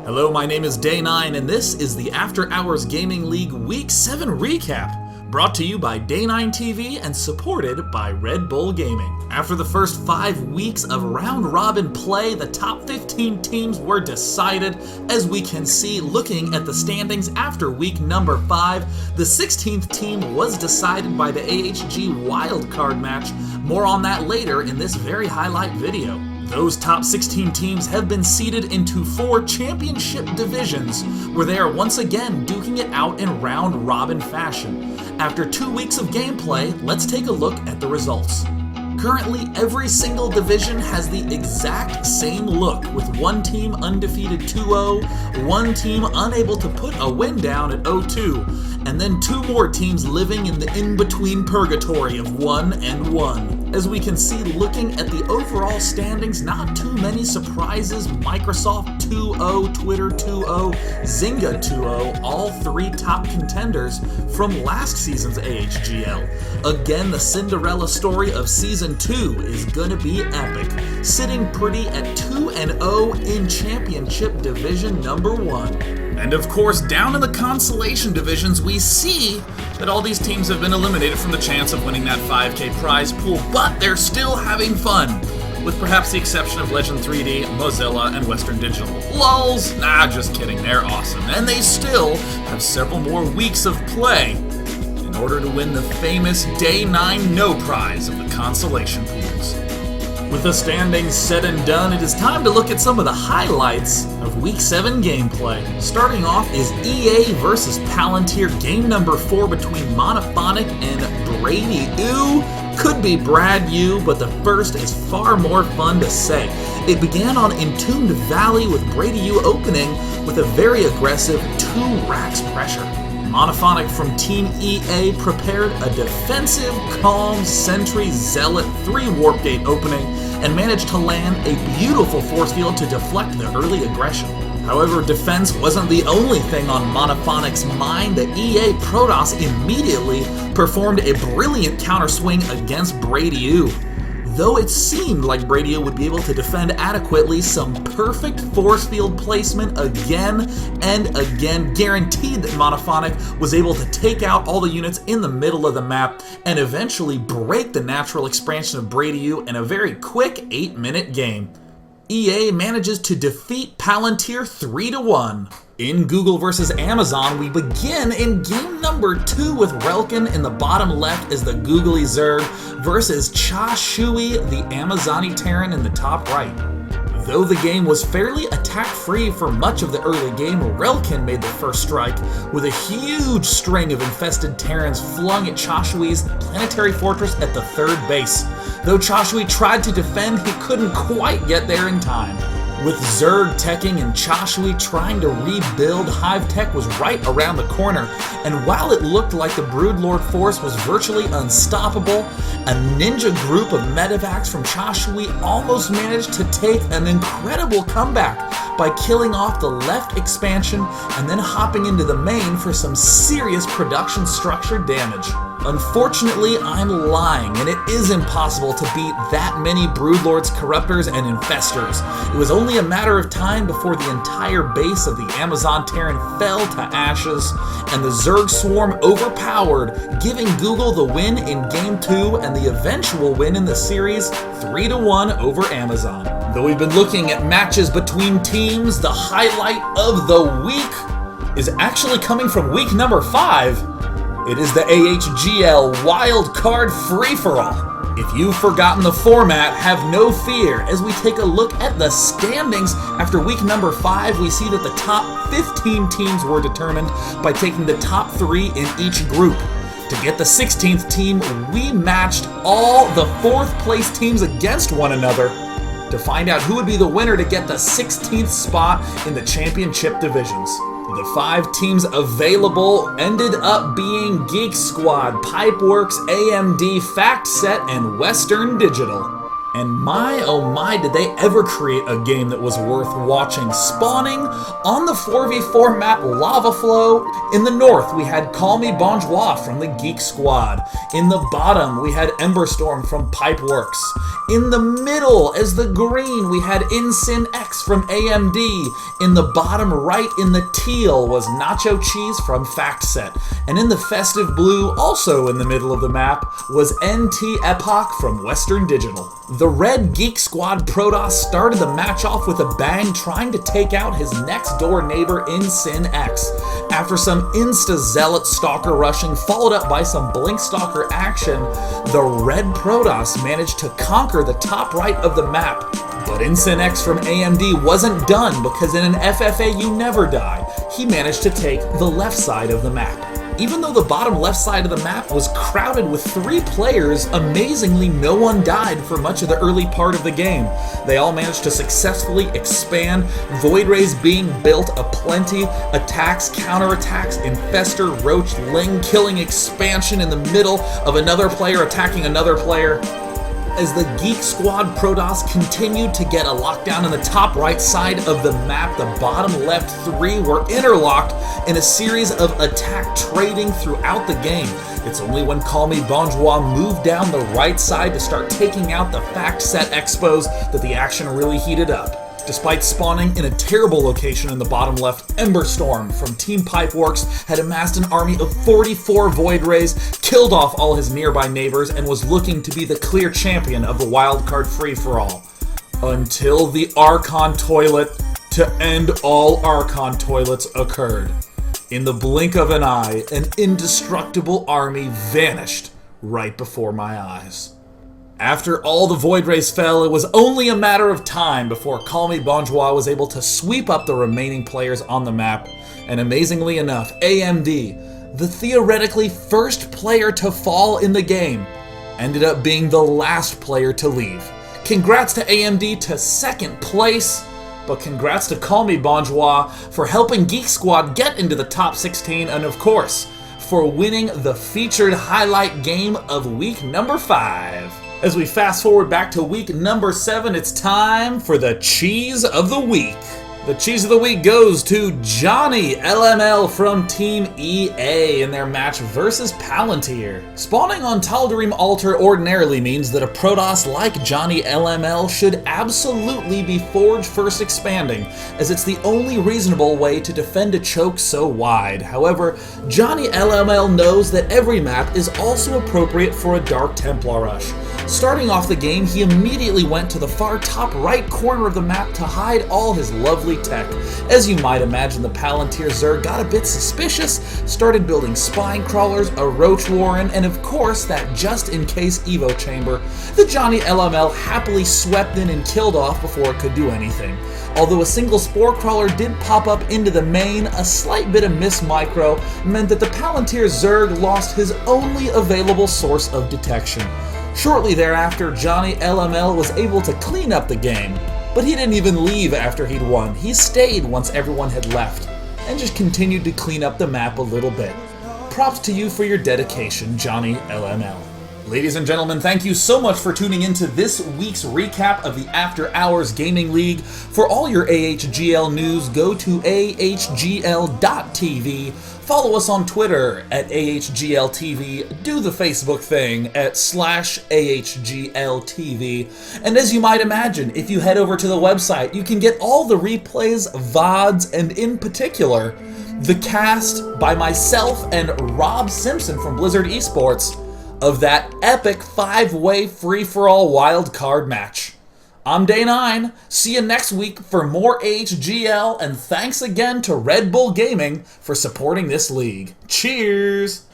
Hello, my name is Day 9, and this is the After Hours Gaming League Week 7 recap, brought to you by Day 9 TV and supported by Red Bull Gaming. After the first 5 weeks of round-robin play, the top 15 teams were decided. As we can see, looking at the standings after week number 5, the 16th team was decided by the AHG Wildcard match. More on that later in this very highlight video. Those top 16 teams have been seeded into 4 championship divisions, where they are once again duking it out in round-robin fashion. After 2 weeks of gameplay, let's take a look at the results. Currently, every single division has the exact same look, with one team undefeated 2-0, one team unable to put a win down at 0-2, and then 2 more teams living in the in-between purgatory of 1-1. As we can see, looking at the overall standings, not too many surprises. Microsoft 2-0, Twitter 2-0, Zynga 2-0, all 3 top contenders from last season's AHGL. Again, the Cinderella story of Season 2 is gonna be epic, sitting pretty at 2-0 in Championship Division number 1. And of course, down in the consolation divisions, we see that all these teams have been eliminated from the chance of winning that 5K prize pool, but they're still having fun, with perhaps the exception of Legend 3D, Mozilla, and Western Digital. Lols? Nah, just kidding, they're awesome, and they still have several more weeks of play in order to win the famous Day 9 No Prize of the consolation pools. With the standings said and done, it is time to look at some of the highlights of Week 7 gameplay. Starting off is EA versus Palantir, game number 4 between Monophonic and Brady Ooh. Could be Brad U, but the first is far more fun to say. It began on Entombed Valley with Brady U opening with a very aggressive 2 racks pressure. Monophonic from Team EA prepared a defensive, calm, Sentry, Zealot 3 Warp Gate opening and managed to land a beautiful force field to deflect the early aggression. However, defense wasn't the only thing on Monophonic's mind. The EA Protoss immediately performed a brilliant counter swing against Brady U. Though it seemed like Brady U would be able to defend adequately, some perfect force field placement again and again guaranteed that Monophonic was able to take out all the units in the middle of the map and eventually break the natural expansion of Brady U in a very quick 8-minute game. EA manages to defeat Palantir 3-1. In Google vs. Amazon, we begin in game number 2 with Relkin in the bottom left as the Googly Zerg versus Cha Shui, the Amazoni Terran, in the top right. Though the game was fairly attack-free for much of the early game, Relkin made the first strike with a huge string of infested Terrans flung at Cha Shui's planetary fortress at the 3rd base. Though Cha Shui tried to defend, he couldn't quite get there in time. With Zerg teching and Cha Shui trying to rebuild, Hive Tech was right around the corner, and while it looked like the Broodlord force was virtually unstoppable, a ninja group of medevacs from Cha Shui almost managed to take an incredible comeback by killing off the left expansion and then hopping into the main for some serious production structure damage. Unfortunately, I'm lying, and it is impossible to beat that many Broodlords, Corruptors, and Infestors. It was only a matter of time before the entire base of the Amazon Terran fell to ashes, and the Zerg Swarm overpowered, giving Google the win in Game 2 and the eventual win in the series 3-1 over Amazon. Though we've been looking at matches between teams, the highlight of the week is actually coming from week number 5. It is the AHGL Wildcard Free-For-All. If you've forgotten the format, have no fear. As we take a look at the standings after week number 5, we see that the top 15 teams were determined by taking the top 3 in each group. To get the 16th team, we matched all the 4th place teams against one another to find out who would be the winner to get the 16th spot in the championship divisions. The 5 teams available ended up being Geek Squad, Pipeworks, AMD, FactSet, and Western Digital. And my oh my, did they ever create a game that was worth watching. Spawning on the 4v4 map Lava Flow. In the north, we had Call Me Bonjour from the Geek Squad. In the bottom, we had Emberstorm from Pipeworks. In the middle, as the green, we had Ensign X from AMD. In the bottom right, in the teal, was Nacho Cheese from FactSet. And in the festive blue, also in the middle of the map, was NT Epoch from Western Digital. The red Geek Squad Protoss started the match off with a bang, trying to take out his next door neighbor Ensign X. After some insta-zealot stalker rushing, followed up by some blink stalker action, the red Protoss managed to conquer the top right of the map. But Ensign X from AMD wasn't done, because in an FFA you never die. He managed to take the left side of the map. Even though the bottom left side of the map was crowded with 3 players, amazingly no one died for much of the early part of the game. They all managed to successfully expand, Void Rays being built aplenty, attacks, counterattacks, infester, roach, ling, killing expansion in the middle of another player attacking another player. As the Geek Squad Protoss continued to get a lockdown in the top right side of the map, the bottom left 3 were interlocked in a series of attack trading throughout the game. It's only when Call Me Bonjour moved down the right side to start taking out the FactSet Expos that the action really heated up. Despite spawning in a terrible location in the bottom left, Emberstorm from Team Pipeworks had amassed an army of 44 Void Rays, killed off all his nearby neighbors, and was looking to be the clear champion of the Wildcard free-for-all. Until the Archon toilet to end all Archon toilets occurred. In the blink of an eye, an indestructible army vanished right before my eyes. After all the Void Rays fell, it was only a matter of time before Call Me Bonjour was able to sweep up the remaining players on the map, and amazingly enough, AMD, the theoretically first player to fall in the game, ended up being the last player to leave. Congrats to AMD to second place, but congrats to Call Me Bonjour for helping Geek Squad get into the top 16, and of course, for winning the featured highlight game of week number 5. As we fast forward back to week number 7, it's time for the Cheese of the Week. The Cheese of the Week goes to Johnny LML from Team EA in their match versus Palantir. Spawning on Tal'Darim Altar ordinarily means that a Protoss like Johnny LML should absolutely be Forge First Expanding, as it's the only reasonable way to defend a choke so wide. However, Johnny LML knows that every map is also appropriate for a Dark Templar rush. Starting off the game, he immediately went to the far top right corner of the map to hide all his lovely tech. As you might imagine, the Palantir Zerg got a bit suspicious, started building spine crawlers, a roach warren, and of course that just-in-case Evo chamber that Johnny LML happily swept in and killed off before it could do anything. Although a single spore crawler did pop up into the main, a slight bit of miss micro meant that the Palantir Zerg lost his only available source of detection. Shortly thereafter, Johnny LML was able to clean up the game, but he didn't even leave after he'd won. He stayed once everyone had left, and just continued to clean up the map a little bit. Props to you for your dedication, Johnny LML. Ladies and gentlemen, thank you so much for tuning into this week's recap of the After Hours Gaming League. For all your AHGL news, go to ahgl.tv. Follow us on Twitter at AHGLTV, do the Facebook thing at /AHGLTV, and as you might imagine, if you head over to the website, you can get all the replays, VODs, and in particular, the cast by myself and Rob Simpson from Blizzard Esports of that epic 5-way free-for-all wildcard match. I'm Day9, see you next week for more AHGL, and thanks again to Red Bull Gaming for supporting this league. Cheers!